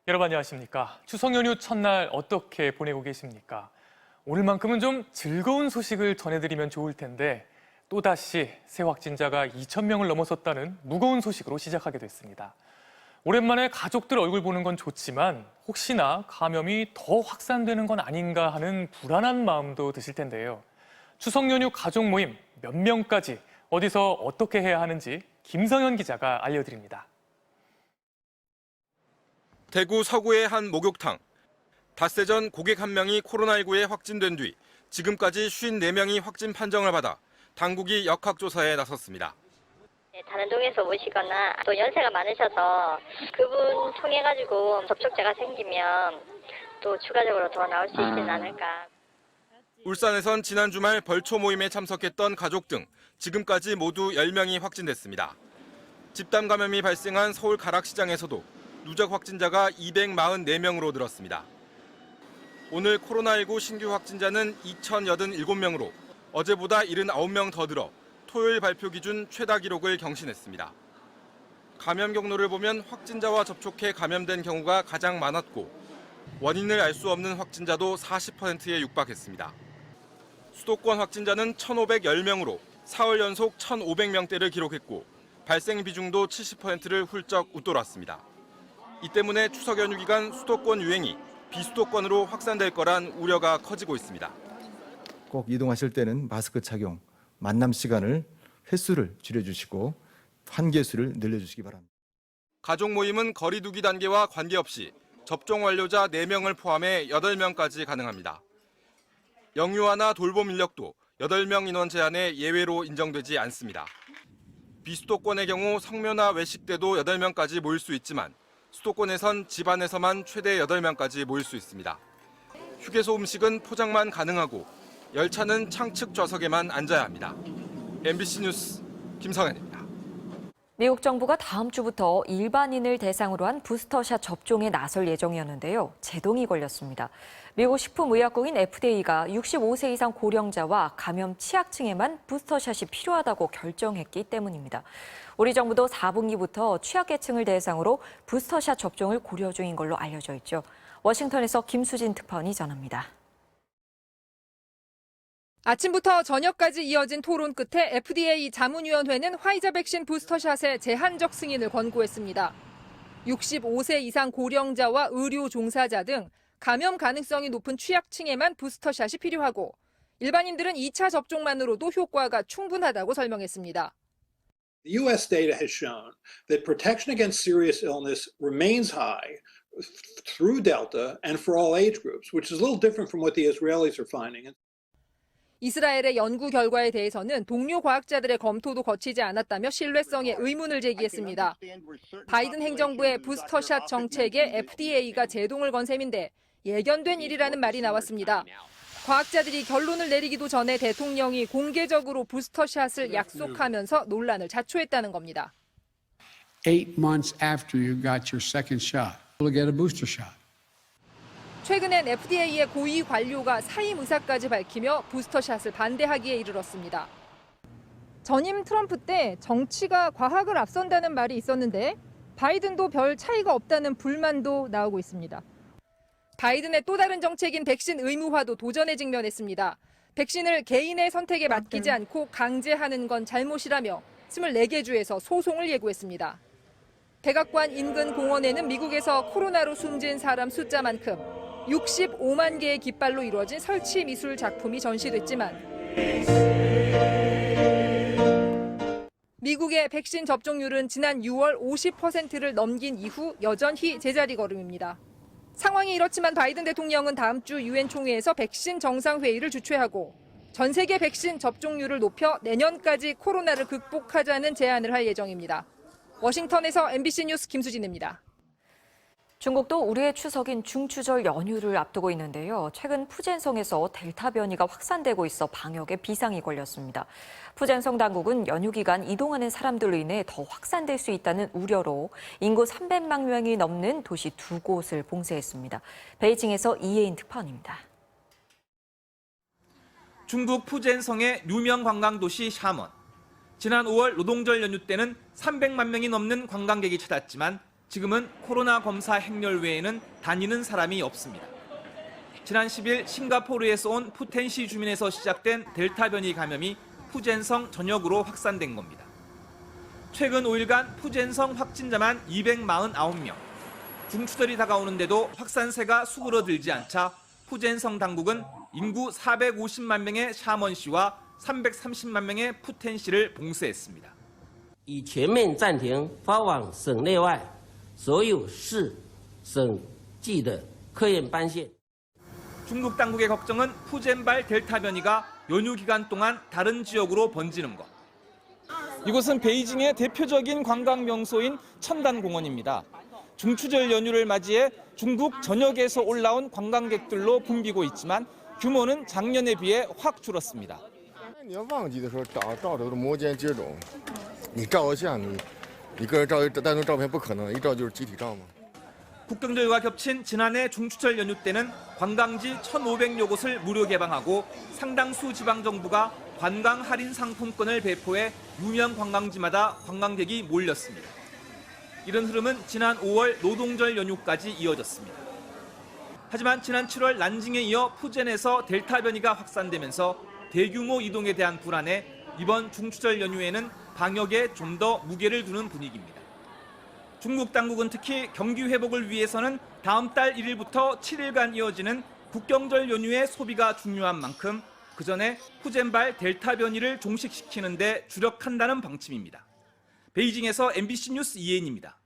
여러분 안녕하십니까? 추석 연휴 첫날 어떻게 보내고 계십니까? 오늘만큼은 좀 즐거운 소식을 전해드리면 좋을 텐데 또다시 새 확진자가 2,000명을 넘어섰다는 무거운 소식으로 시작하게 됐습니다. 오랜만에 가족들 얼굴 보는 건 좋지만 혹시나 감염이 더 확산되는 건 아닌가 하는 불안한 마음도 드실 텐데요. 추석 연휴 가족 모임 몇 명까지 어디서 어떻게 해야 하는지 김성현 기자가 알려드립니다. 대구 서구의 한 목욕탕. 닷새 전 고객 한 명이 코로나19에 확진된 뒤 지금까지 54명이 확진 판정을 받아 당국이 역학조사에 나섰습니다. 다른 동에서 오시거나 또 연세가 많으셔서 그분 통해가지고 접촉자가 생기면 또 추가적으로 더 나올 수 있지는 않을까. 울산에선 지난 주말 벌초 모임에 참석했던 가족 등 지금까지 모두 10명이 확진됐습니다. 집단 감염이 발생한 서울 가락시장에서도 누적 확진자가 244명으로 늘었습니다. 오늘 코로나19 신규 확진자는 2,087명으로 어제보다 79명 더 늘어 토요일 발표 기준 최다 기록을 경신했습니다. 감염 경로를 보면 확진자와 접촉해 감염된 경우가 가장 많았고 원인을 알 수 없는 확진자도 40%에 육박했습니다. 수도권 확진자는 1,510명으로 사흘 연속 1,500명대를 기록했고 발생 비중도 70%를 훌쩍 웃돌았습니다. 이 때문에 추석 연휴 기간 수도권 유행이 비수도권으로 확산될 거란 우려가 커지고 있습니다. 꼭 이동하실 때는 마스크 착용, 만남 시간을 횟수를 줄여주시고 환기수를 늘려주시기 바랍니다. 가족 모임은 거리 두기 단계와 관계없이 접종 완료자 4명을 포함해 8명까지 가능합니다. 영유아나 돌봄 인력도 8명 인원 제한에 예외로 인정되지 않습니다. 비수도권의 경우 성묘나 외식 때도 8명까지 모일 수 있지만 수도권에선 집 안에서만 최대 8명까지 모일 수 있습니다. 휴게소 음식은 포장만 가능하고 열차는 창측 좌석에만 앉아야 합니다. MBC 뉴스 김성현입니다. 미국 정부가 다음 주부터 일반인을 대상으로 한 부스터샷 접종에 나설 예정이었는데요. 제동이 걸렸습니다. 미국 식품의약국인 FDA가 65세 이상 고령자와 감염 취약층에만 부스터샷이 필요하다고 결정했기 때문입니다. 우리 정부도 4분기부터 취약계층을 대상으로 부스터샷 접종을 고려 중인 걸로 알려져 있죠. 워싱턴에서 김수진 특파원이 전합니다. 아침부터 저녁까지 이어진 토론 끝에 FDA 자문위원회는 화이자 백신 부스터샷의 제한적 승인을 권고했습니다. 65세 이상 고령자와 의료 종사자 등 감염 가능성이 높은 취약층에만 부스터샷이 필요하고 일반인들은 2차 접종만으로도 효과가 충분하다고 설명했습니다. The U.S. data has shown that protection against serious illness remains high through Delta and for all age groups, which is a little different from what the Israelis are finding. 이스라엘의 연구 결과에 대해서는 동료 과학자들의 검토도 거치지 않았다며 신뢰성에 의문을 제기했습니다. 바이든 행정부의 부스터샷 정책에 FDA가 제동을 건 셈인데 예견된 일이라는 말이 나왔습니다. 과학자들이 결론을 내리기도 전에 대통령이 공개적으로 부스터샷을 약속하면서 논란을 자초했다는 겁니다. 8 months after you got your second shot, you'll get a booster shot. 최근엔 FDA의 고위 관료가 사임 의사까지 밝히며 부스터샷을 반대하기에 이르렀습니다. 전임 트럼프 때 정치가 과학을 앞선다는 말이 있었는데 바이든도 별 차이가 없다는 불만도 나오고 있습니다. 바이든의 또 다른 정책인 백신 의무화도 도전에 직면했습니다. 백신을 개인의 선택에 맡기지 않고 강제하는 건 잘못이라며 24개 주에서 소송을 예고했습니다. 백악관 인근 공원에는 미국에서 코로나로 숨진 사람 숫자만큼 65만 개의 깃발로 이루어진 설치 미술 작품이 전시됐지만 미국의 백신 접종률은 지난 6월 50%를 넘긴 이후 여전히 제자리 걸음입니다. 상황이 이렇지만 바이든 대통령은 다음 주 유엔 총회에서 백신 정상회의를 주최하고 전 세계 백신 접종률을 높여 내년까지 코로나를 극복하자는 제안을 할 예정입니다. 워싱턴에서 MBC 뉴스 김수진입니다. 중국도 우리의 추석인 중추절 연휴를 앞두고 있는데요. 최근 푸젠성에서 델타 변이가 확산되고 있어 방역에 비상이 걸렸습니다. 푸젠성 당국은 연휴 기간 이동하는 사람들로 인해 더 확산될 수 있다는 우려로 인구 300만 명이 넘는 도시 2곳을 봉쇄했습니다. 베이징에서 이혜인 특파원입니다. 중국 푸젠성의 유명 관광도시 샤먼. 지난 5월 노동절 연휴 때는 300만 명이 넘는 관광객이 찾았지만 지금은 코로나 검사 행렬 외에는 다니는 사람이 없습니다. 지난 10일 싱가포르에서 온 푸텐시 주민에서 시작된 델타 변이 감염이 푸젠성 전역으로 확산된 겁니다. 최근 5일간 푸젠성 확진자만 249명. 중추절이 다가오는데도 확산세가 수그러들지 않자 푸젠성 당국은 인구 450만 명의 샤먼시와 330만 명의 푸텐시를 봉쇄했습니다. 已全面暂停发往省内外所有市、省际的客运班线。 중국 당국의 걱정은 푸젠발 델타 변이가 연휴 기간 동안 다른 지역으로 번지는 것. 이곳은 베이징의 대표적인 관광 명소인 천단공원입니다. 중추절 연휴를 맞이해 중국 전역에서 올라온 관광객들로 붐비고 있지만 규모는 작년에 비해 확 줄었습니다. 你要旺季的时候照着都摩肩接踵，你照个相，你个人照单独照片不可能，一照就是集体照嘛。 국경절과 겹친 지난해 중추절 연휴 때는 관광지 1,500여 곳을 무료 개방하고 상당수 지방정부가 관광 할인 상품권을 배포해 유명 관광지마다 관광객이 몰렸습니다. 이런 흐름은 지난 5월 노동절 연휴까지 이어졌습니다. 하지만 지난 7월 난징에 이어 푸젠에서 델타 변이가 확산되면서 대규모 이동에 대한 불안에 이번 중추절 연휴에는 방역에 좀 더 무게를 두는 분위기입니다. 중국 당국은 특히 경기 회복을 위해서는 다음 달 1일부터 7일간 이어지는 국경절 연휴의 소비가 중요한 만큼 그 전에 푸젠발 델타 변이를 종식시키는 데 주력한다는 방침입니다. 베이징에서 MBC 뉴스 이혜인입니다.